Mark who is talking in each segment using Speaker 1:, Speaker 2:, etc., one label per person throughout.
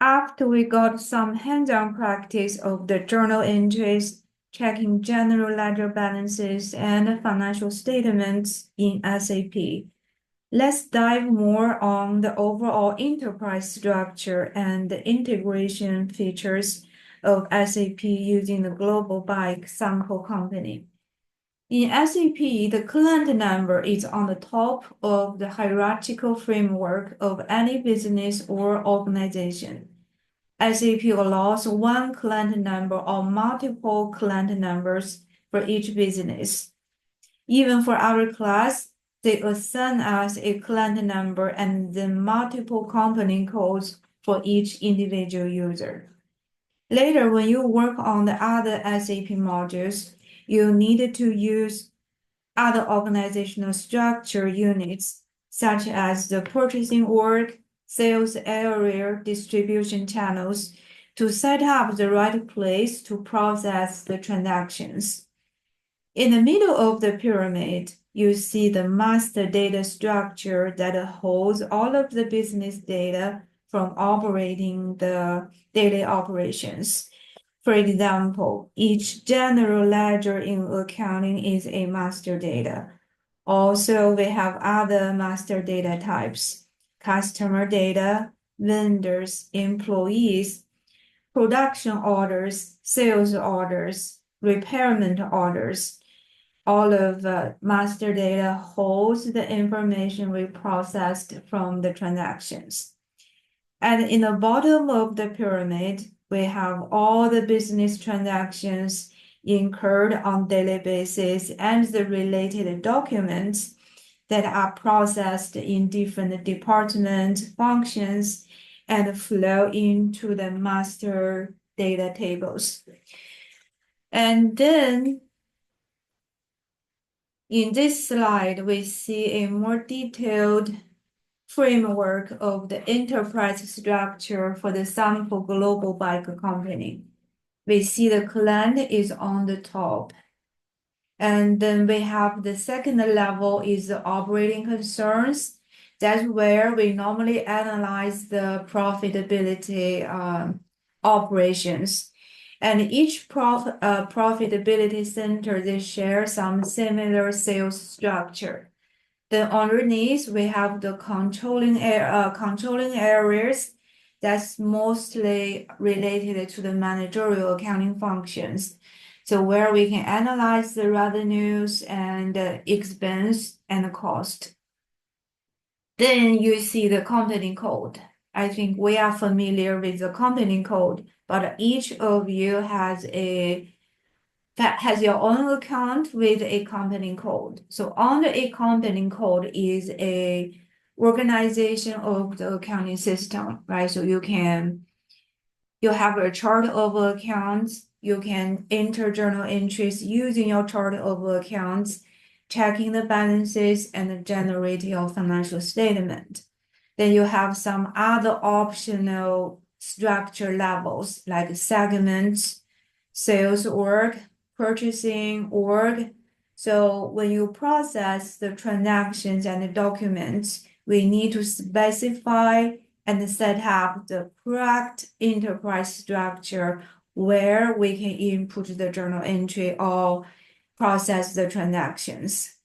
Speaker 1: After we got some hands-on practice of the journal entries, checking general ledger balances and financial statements in SAP, let's dive more on the overall enterprise structure and the integration features of SAP using the global bike sample company. In SAP, the client number is on the top of the hierarchical framework of any business or organization. SAP allows one client number or multiple client numbers for each business. Even for our class, they assign us a client number and then multiple company codes for each individual user. Later, when you work on the other SAP modules, you need to use other organizational structure units, such as the purchasing org, sales area, distribution channels, to set up the right place to process the transactions. In the middle of the pyramid, you see the master data structure that holds all of the business data from operating the daily operations. For example, each general ledger in accounting is a master data. Also, we have other master data types: customer data, vendors, employees, production orders, sales orders, repairment orders. All of the master data holds the information we processed from the transactions. And in the bottom of the pyramid, we have all the business transactions incurred on daily basis and the related documents that are processed in different department functions and flow into the master data tables. And then in this slide, we see a more detailed framework of the enterprise structure for the sample global bike company. We see the client is on the top. And then we have the second level is the operating concerns. That's where we normally analyze the profitability operations. And each profitability center, they share some similar sales structure. Then underneath, we have the controlling areas that's mostly related to the managerial accounting functions. So where we can analyze the revenues and expense and cost. Then you see the company code. I think we are familiar with the company code, but each of you has your own account with a company code. So under a company code is a organization of the accounting system, right? So you have a chart of accounts. You can enter journal entries using your chart of accounts, checking the balances and generating your financial statement. Then you have some other optional structure levels like segments, sales org, purchasing org. So when you process the transactions and the documents, we need to specify and set up the correct enterprise structure where we can input the journal entry or process the transactions.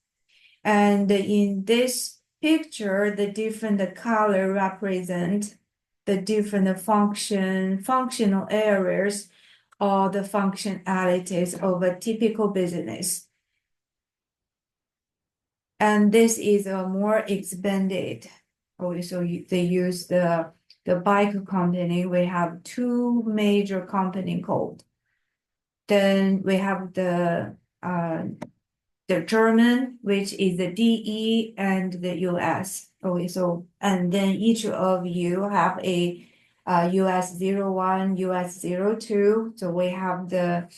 Speaker 1: And in this picture, the different color represent the different functional areas or the functionalities of a typical business. And this is a more expanded. So they use the bike company. We have two major company code. Then we have the German, which is the DE, and the US. Okay, so and then each of you have a US 01, US 02. So we have the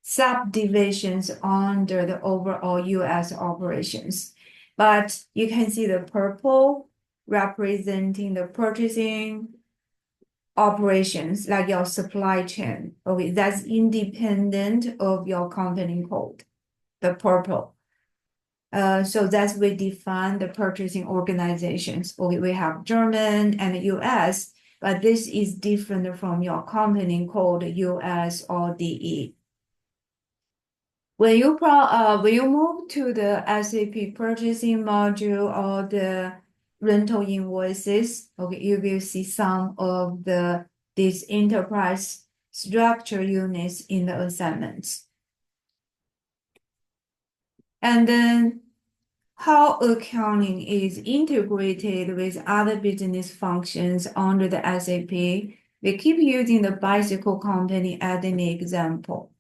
Speaker 1: subdivisions under the overall US operations. But you can see the purple representing the purchasing operations, like your supply chain. Okay, that's independent of your company code, the purple. So that's we define the purchasing organizations. Okay, we have German and US. but this is different from your company code US or DE. When you move to the SAP purchasing module or the rental invoices, okay, you will see some of these enterprise structure units in the assignments. And then how accounting is integrated with other business functions under the SAP. We keep using the bicycle company as an example.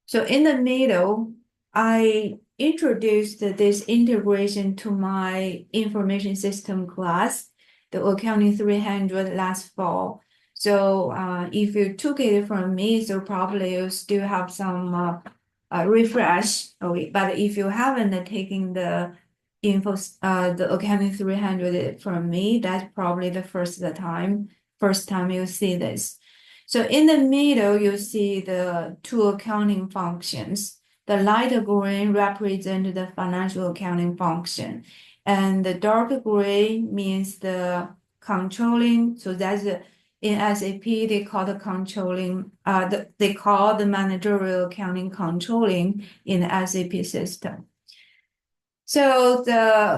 Speaker 1: So in the middle, I introduced this integration to my information system class, the Accounting 300 last fall. So if you took it from me, so probably you still have some refresh. Okay, but if you haven't taken the Accounting 300 from me, that's probably the first time you see this. So in the middle, you see the two accounting functions. The light green represents the financial accounting function, and the dark gray means the controlling. So that's in SAP, they call the controlling, they call the managerial accounting controlling in the SAP system. So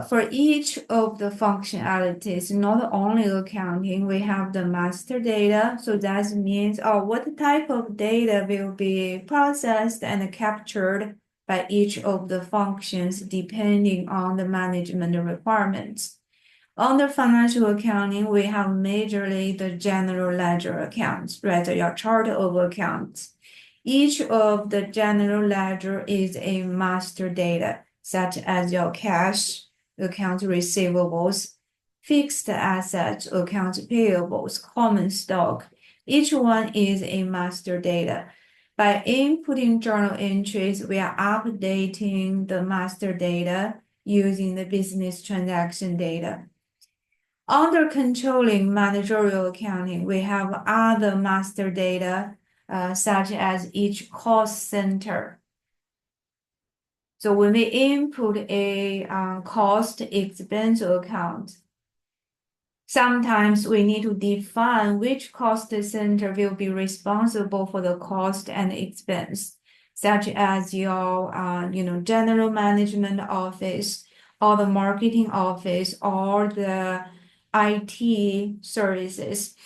Speaker 1: for each of the functionalities, not only accounting, we have the master data. So that means what type of data will be processed and captured by each of the functions depending on the management requirements. Under financial accounting, we have majorly the general ledger accounts, right? Your chart of accounts. Each of the general ledger is a master data, such as your cash, accounts receivables, fixed assets, accounts payables, common stock. Each one is a master data. By inputting journal entries, we are updating the master data using the business transaction data. Under controlling managerial accounting, we have other master data, such as each cost center. So when we input a cost expense account, sometimes we need to define which cost center will be responsible for the cost and expense, such as your general management office or the marketing office or the IT services.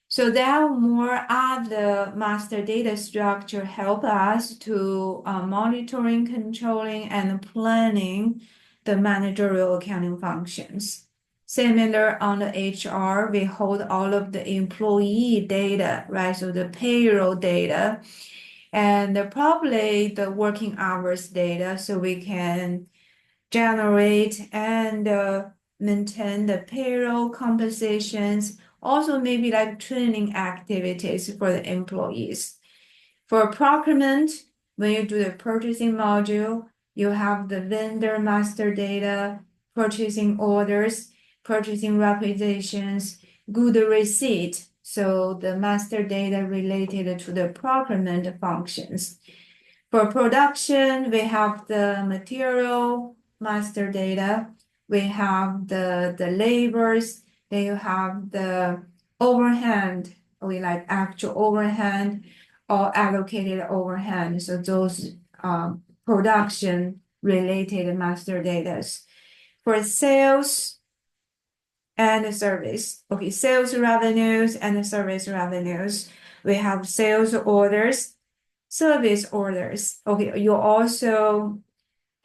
Speaker 1: So there are more other master data structure help us to monitoring, controlling, and planning the managerial accounting functions. Similar on the HR, we hold all of the employee data, right? So the payroll data and probably the working hours data, so we can generate and maintain the payroll compensations, also maybe like training activities for the employees. For procurement, when you do the purchasing module, you have the vendor master data, purchasing orders, purchasing requisitions, good receipt. So the master data related to the procurement functions. For production, we have the material master data. We have the labors. Then you have the overhead, like actual overhead or allocated overhead. So those production related master data. For sales and service, okay, sales revenues and service revenues, we have sales orders, service orders. Okay, you also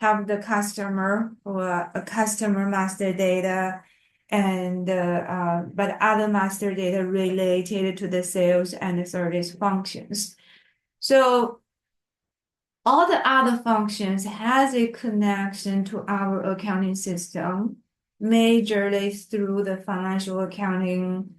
Speaker 1: have the customer or a customer master data and but other master data related to the sales and the service functions. So all the other functions has a connection to our accounting system, majorly through the financial accounting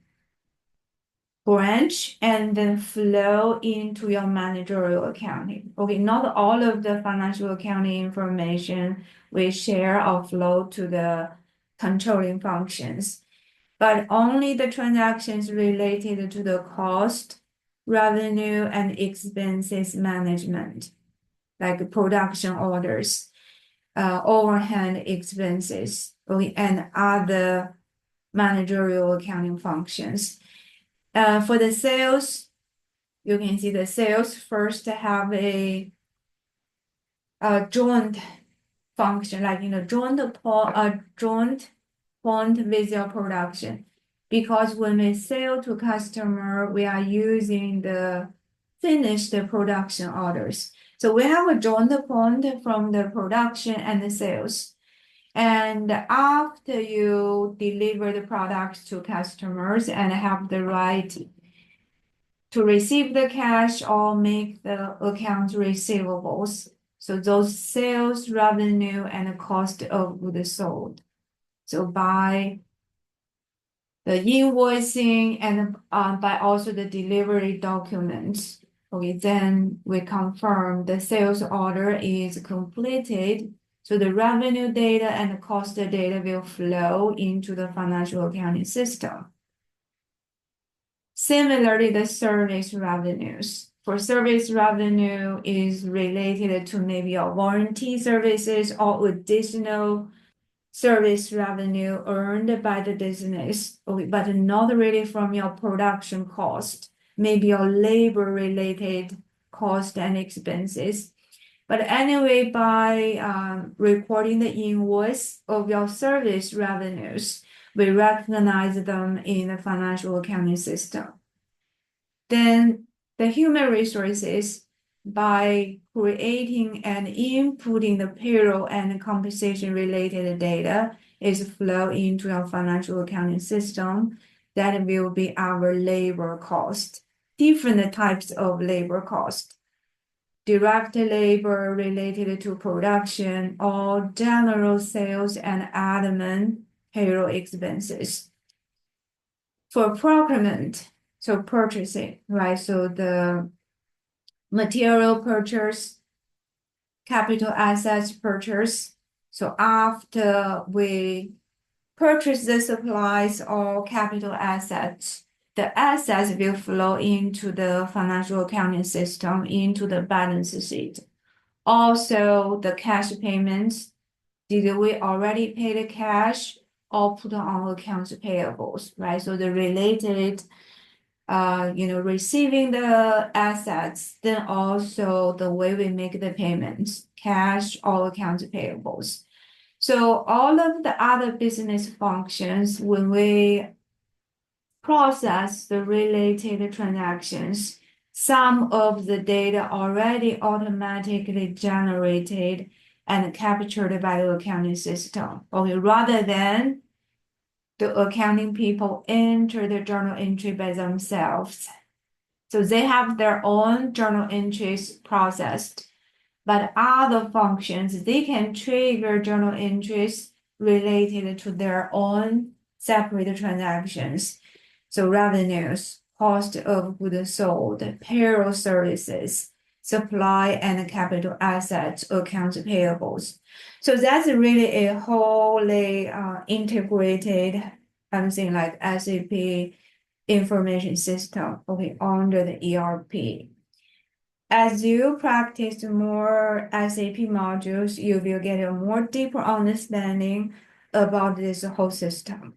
Speaker 1: branch and then flow into your managerial accounting. Okay, not all of the financial accounting information we share or flow to the controlling functions, but only the transactions related to the cost, revenue, and expenses management, like production orders, overhead expenses, okay, and other managerial accounting functions. For the sales, you can see the sales first have a joint function, like joint point with your production. Because when we sell to customer, we are using the finished production orders. So we have a joint point from the production and the sales. And after you deliver the products to customers and have the right to receive the cash or make the accounts receivables, so those sales revenue and cost of goods sold. So by the invoicing and by also the delivery documents, okay, then we confirm the sales order is completed. So the revenue data and the cost data will flow into the financial accounting system. Similarly, the service revenues. For service revenue is related to maybe your warranty services or additional service revenue earned by the business, but not really from your production cost, maybe your labor-related cost and expenses. But anyway, by recording the invoice of your service revenues, we recognize them in the financial accounting system. Then the human resources, by creating and inputting the payroll and compensation related data, is flow into our financial accounting system. That will be our labor cost. Different types of labor cost. Direct labor related to production or general sales and admin payroll expenses. For procurement, so purchasing, right? So the material purchase, capital assets purchase. So after we purchase the supplies or capital assets, the assets will flow into the financial accounting system, into the balance sheet. Also, the cash payments, did we already pay the cash or put on accounts payables, right? So the related receiving the assets, then also the way we make the payments, cash or accounts payables. So all of the other business functions, when we process the related transactions, some of the data already automatically generated and captured by the accounting system. Okay, rather than the accounting people enter the journal entry by themselves. So they have their own journal entries processed, but other functions, they can trigger journal entries related to their own separate transactions. So revenues, cost of goods sold, payroll services, supply and capital assets, accounts payables. So that's really a wholly integrated, I'm saying like SAP information system, okay, under the ERP. As you practice more SAP modules, you will get a more deeper understanding about this whole system.